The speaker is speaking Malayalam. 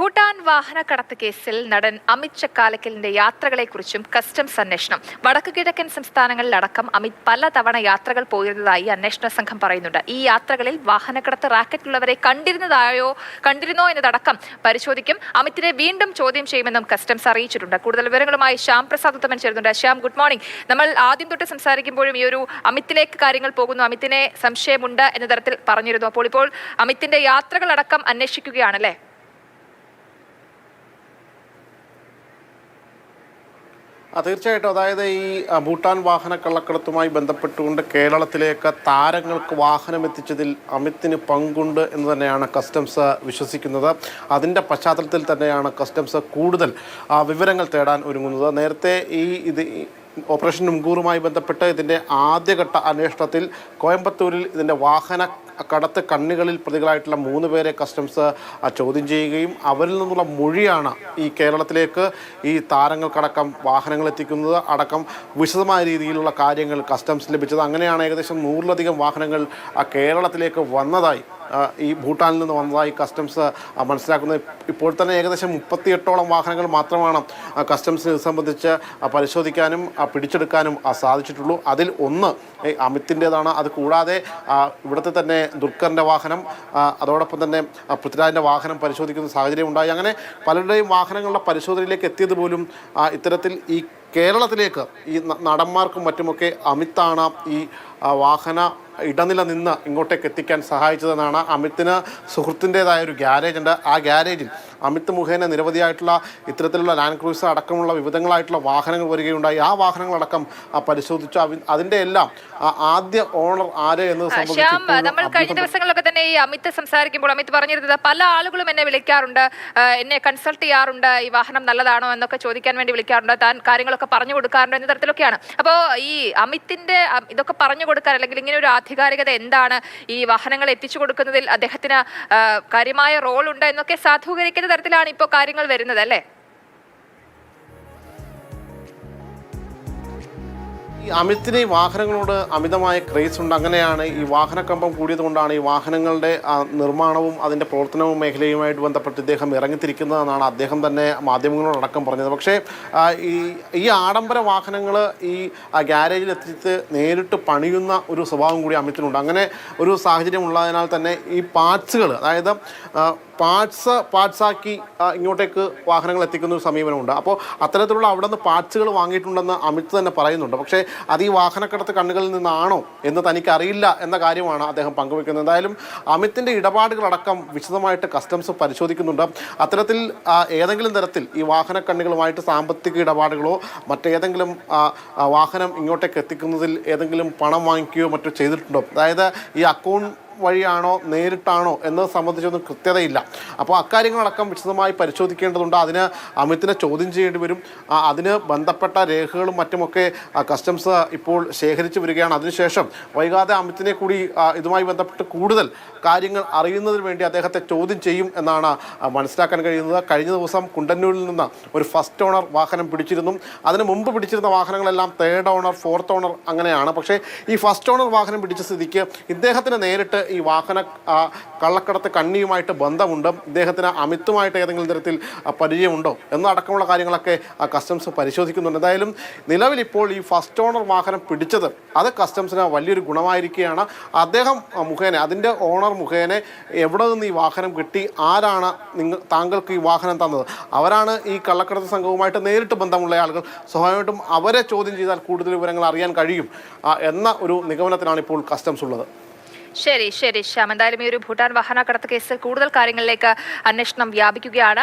ഭൂട്ടാൻ വാഹനക്കടത്ത് കേസിൽ നടൻ അമിത് ചക്കാലക്കലിന്റെ യാത്രകളെക്കുറിച്ചും കസ്റ്റംസ് അന്വേഷണം. വടക്കു കിഴക്കൻ സംസ്ഥാനങ്ങളിലടക്കം അമിത് പലതവണ യാത്രകൾ പോയിരുന്നതായി അന്വേഷണ സംഘം പറയുന്നുണ്ട്. ഈ യാത്രകളിൽ വാഹനക്കടത്ത് റാക്കറ്റുള്ളവരെ കണ്ടിരുന്നോ എന്നതടക്കം പരിശോധിക്കും. അമിതിനെ വീണ്ടും ചോദ്യം ചെയ്യുമെന്നും കസ്റ്റംസ് അറിയിച്ചിട്ടുണ്ട്. കൂടുതൽ വിവരങ്ങളുമായി ശ്യാം പ്രസാദ് ഉത്തമൻ ചേരുന്നുണ്ട്. Shyam, good morning. നമ്മൾ ആദ്യം തൊട്ട് സംസാരിക്കുമ്പോഴും ഈ ഒരു അമിത്തിലേക്ക് കാര്യങ്ങൾ പോകുന്നു, അമിതിനെ സംശയമുണ്ട് എന്ന തരത്തിൽ പറഞ്ഞിരുന്നു. അപ്പോൾ ഇപ്പോൾ അമിതിന്റെ യാത്രകളടക്കം അന്വേഷിക്കുകയാണല്ലേ? തീർച്ചയായിട്ടും. അതായത് ഈ ഭൂട്ടാൻ വാഹന കള്ളക്കടത്തുമായി ബന്ധപ്പെട്ടുകൊണ്ട് കേരളത്തിലേക്ക് താരങ്ങൾക്ക് വാഹനം എത്തിച്ചതിൽ അമിത്തിന് പങ്കുണ്ട് എന്ന് തന്നെയാണ് കസ്റ്റംസ് വിശ്വസിക്കുന്നത്. അതിൻ്റെ പശ്ചാത്തലത്തിൽ തന്നെയാണ് കസ്റ്റംസ് കൂടുതൽ വിവരങ്ങൾ തേടാൻ ഒരുങ്ങുന്നത്. നേരത്തെ ഓപ്പറേഷൻ മുൻകൂറുമായി ബന്ധപ്പെട്ട് ഇതിൻ്റെ ആദ്യഘട്ട അന്വേഷണത്തിൽ കോയമ്പത്തൂരിൽ ഇതിൻ്റെ വാഹന കടത്ത് കണ്ണികളിൽ പ്രതികളായിട്ടുള്ള 3 പേരെ കസ്റ്റംസ് ചോദ്യം ചെയ്യുകയും അവരിൽ നിന്നുള്ള മൊഴിയാണ് ഈ കേരളത്തിലേക്ക് ഈ താരങ്ങൾക്കടക്കം വാഹനങ്ങൾ എത്തിക്കുന്നത് അടക്കം വിശദമായ രീതിയിലുള്ള കാര്യങ്ങൾ കസ്റ്റംസ് ലഭിച്ചത്. അങ്ങനെയാണ് ഏകദേശം 100-ലധികം വാഹനങ്ങൾ കേരളത്തിലേക്ക് വന്നതായി ഈ ഭൂട്ടാനിൽ നിന്ന് വന്നതായി കസ്റ്റംസ് മനസ്സിലാക്കുന്നത്. ഇപ്പോൾ തന്നെ ഏകദേശം 38ഓളം വാഹനങ്ങൾ മാത്രമാണ് കസ്റ്റംസിനെ ഇത് സംബന്ധിച്ച് പരിശോധിക്കാനും പിടിച്ചെടുക്കാനും സാധിച്ചിട്ടുള്ളൂ. അതിൽ ഒന്ന് അമിത്തിൻ്റേതാണ്. അത് കൂടാതെ ഇവിടുത്തെ തന്നെ ദുൽഖറിൻ്റെ വാഹനം, അതോടൊപ്പം തന്നെ പൃഥ്വിരാജിൻ്റെ വാഹനം പരിശോധിക്കുന്ന സാഹചര്യം ഉണ്ടായി. അങ്ങനെ പലരുടെയും വാഹനങ്ങളുടെ പരിശോധനയിലേക്ക് എത്തിയത് പോലും ഇത്തരത്തിൽ ഈ കേരളത്തിലേക്ക് ഈ നടന്മാർക്കും മറ്റുമൊക്കെ അമിത്താണ് ഈ വാഹന ഇടനില നിന്ന് ഇങ്ങോട്ടേക്ക് എത്തിക്കാൻ സഹായിച്ചതെന്നാണ്. അമിത്തിന് സുഹൃത്തിൻ്റെതായ ഒരു ഗ്യാരേജ് ഉണ്ട്. ആ ഗ്യാരേജിൽ അമിത് മുഖേന നിരവധിയായിട്ടുള്ള ഇത്തരത്തിലുള്ള ലാൻഡ് ക്രൂസർ അടക്കമുള്ള വിവിധങ്ങളായിട്ടുള്ള വാഹനങ്ങൾ വരികയുണ്ടായി. ആ വാഹനങ്ങളടക്കം പരിശോധിച്ചു. അതിൻ്റെ എല്ലാം ആദ്യ ഓണർ ആര് എന്നത് സംബന്ധിച്ച് നമ്മൾ കഴിഞ്ഞ ദിവസങ്ങളിലൊക്കെ തന്നെ ഈ അമിത് സംസാരിക്കുമ്പോൾ അമിത് പറഞ്ഞിരുന്നത് പല ആളുകളും എന്നെ വിളിക്കാറുണ്ട്, എന്നെ കൺസൾട്ട് ചെയ്യാറുണ്ട്, ഈ വാഹനം നല്ലതാണോ എന്നൊക്കെ ചോദിക്കാൻ വേണ്ടി വിളിക്കാറുണ്ട്, താൻ കാര്യങ്ങളൊക്കെ പറഞ്ഞു കൊടുക്കാറുണ്ട് എന്ന തരത്തിലൊക്കെയാണ്. അപ്പോൾ ഈ അമിത്തിന്റെ ഇതൊക്കെ പറഞ്ഞു കൊടുക്കാൻ അല്ലെങ്കിൽ ഇങ്ങനെ ഒരു ആധികാരികത എന്താണ്, ഈ വാഹനങ്ങൾ എത്തിച്ചു കൊടുക്കുന്നതിൽ അദ്ദേഹത്തിന് കാര്യമായ റോൾ ഉണ്ട് എന്നൊക്കെ സാധൂകരിക്കുന്ന തരത്തിലാണ് ഇപ്പോൾ കാര്യങ്ങൾ വരുന്നത് അല്ലേ? ഈ അമിത്തിന് ഈ വാഹനങ്ങളോട് അമിതമായ ക്രേസ് ഉണ്ട്. അങ്ങനെയാണ് ഈ വാഹനക്കമ്പം കൂടിയത് കൊണ്ടാണ് ഈ വാഹനങ്ങളുടെ നിർമ്മാണവും അതിൻ്റെ പ്രവർത്തനവും മേഖലയുമായിട്ട് ബന്ധപ്പെട്ട് ഇദ്ദേഹം ഇറങ്ങിത്തിരിക്കുന്നതെന്നാണ് അദ്ദേഹം തന്നെ മാധ്യമങ്ങളോടക്കം പറഞ്ഞത്. പക്ഷേ ഈ ആഡംബര വാഹനങ്ങൾ ഈ ഗ്യാരേജിൽ എത്തിച്ച് നേരിട്ട് പണിയുന്ന ഒരു സ്വഭാവം കൂടി അമിത്തിനുണ്ട്. അങ്ങനെ ഒരു സാഹചര്യം ഉള്ളതിനാൽ തന്നെ ഈ പാർട്സുകൾ, അതായത് പാർട്സാക്കി ഇങ്ങോട്ടേക്ക് വാഹനങ്ങൾ എത്തിക്കുന്ന ഒരു സമീപനമുണ്ട്. അപ്പോൾ അത്തരത്തിലുള്ള അവിടെ നിന്ന് പാർട്സുകൾ വാങ്ങിയിട്ടുണ്ടെന്ന് അമിത് തന്നെ പറയുന്നുണ്ട്. പക്ഷേ അത് ഈ വാഹനക്കടത്ത് കണ്ണുകളിൽ നിന്നാണോ എന്ന് തനിക്കറിയില്ല എന്ന കാര്യമാണ് അദ്ദേഹം പങ്കുവെക്കുന്നത്. എന്തായാലും അമിത്തിൻ്റെ ഇടപാടുകളടക്കം വിശദമായിട്ട് കസ്റ്റംസ് പരിശോധിക്കുന്നുണ്ട്. അത്തരത്തിൽ ഏതെങ്കിലും തരത്തിൽ ഈ വാഹന കണ്ണികളുമായിട്ട് സാമ്പത്തിക ഇടപാടുകളോ മറ്റേതെങ്കിലും വാഹനം ഇങ്ങോട്ടേക്ക് എത്തിക്കുന്നതിൽ ഏതെങ്കിലും പണം വാങ്ങിക്കുകയോ മറ്റോ ചെയ്തിട്ടുണ്ടോ, അതായത് ഈ അക്കൗണ്ട് വഴിയാണോ നേരിട്ടാണോ എന്നത് സംബന്ധിച്ചൊന്നും കൃത്യതയില്ല. അപ്പോൾ അക്കാര്യങ്ങളടക്കം വിശദമായി പരിശോധിക്കേണ്ടതുണ്ട്. അതിന് അമിത്തിനെ ചോദ്യം ചെയ്യേണ്ടി വരും. അതിന് ബന്ധപ്പെട്ട രേഖകളും മറ്റുമൊക്കെ കസ്റ്റംസ് ഇപ്പോൾ ശേഖരിച്ചു വരികയാണ്. അതിനുശേഷം വൈകാതെ അമിത്തിനെ കൂടി ഇതുമായി ബന്ധപ്പെട്ട് കൂടുതൽ കാര്യങ്ങൾ അറിയുന്നതിന് വേണ്ടി അദ്ദേഹത്തെ ചോദ്യം ചെയ്യും എന്നാണ് മനസ്സിലാക്കാൻ കഴിയുന്നത്. കഴിഞ്ഞ ദിവസം കുണ്ടന്നൂരിൽ നിന്ന് ഒരു ഫസ്റ്റ് ഓണർ വാഹനം പിടിച്ചിരുന്നു. അതിന് മുമ്പ് പിടിച്ചിരുന്ന വാഹനങ്ങളെല്ലാം 3rd ഓണർ 4th ഓണർ അങ്ങനെയാണ്. പക്ഷേ ഈ ഫസ്റ്റ് ഓണർ വാഹനം പിടിച്ച സ്ഥിതിക്ക് ഇദ്ദേഹത്തിന് നേരിട്ട് ഈ വാഹന കള്ളക്കടത്ത് കണ്ണിയുമായിട്ട് ബന്ധമുണ്ട്, ഇദ്ദേഹത്തിന് അമിത്തുമായിട്ട് ഏതെങ്കിലും തരത്തിൽ പരിചയമുണ്ടോ എന്നടക്കമുള്ള കാര്യങ്ങളൊക്കെ കസ്റ്റംസ് പരിശോധിക്കുന്നുണ്ട്. എന്തായാലും നിലവിലിപ്പോൾ ഈ ഫസ്റ്റ് ഓണർ വാഹനം പിടിച്ചത് അത് കസ്റ്റംസിന് വലിയൊരു ഗുണമായിരിക്കുകയാണ്. അദ്ദേഹം മുഖേന, അതിൻ്റെ ഓണർ മുഖേന എവിടെ നിന്ന് ഈ വാഹനം കിട്ടി, ആരാണ് താങ്കൾക്ക് ഈ വാഹനം തന്നത്, അവരാണ് ഈ കള്ളക്കടത്ത് സംഘവുമായിട്ട് നേരിട്ട് ബന്ധമുള്ള ആളുകൾ. സ്വാഭാവികമായിട്ടും അവരെ ചോദ്യം ചെയ്താൽ കൂടുതൽ വിവരങ്ങൾ അറിയാൻ കഴിയും എന്ന ഒരു നിഗമനത്തിലാണ് ഇപ്പോൾ കസ്റ്റംസ് ഉള്ളത്. ശരി ശ്യാം, എന്തായാലും ഈ ഒരു ഭൂട്ടാൻ വാഹനക്കടത്ത് കേസിൽ കൂടുതൽ കാര്യങ്ങളിലേക്ക് അന്വേഷണം വ്യാപിക്കുകയാണ്.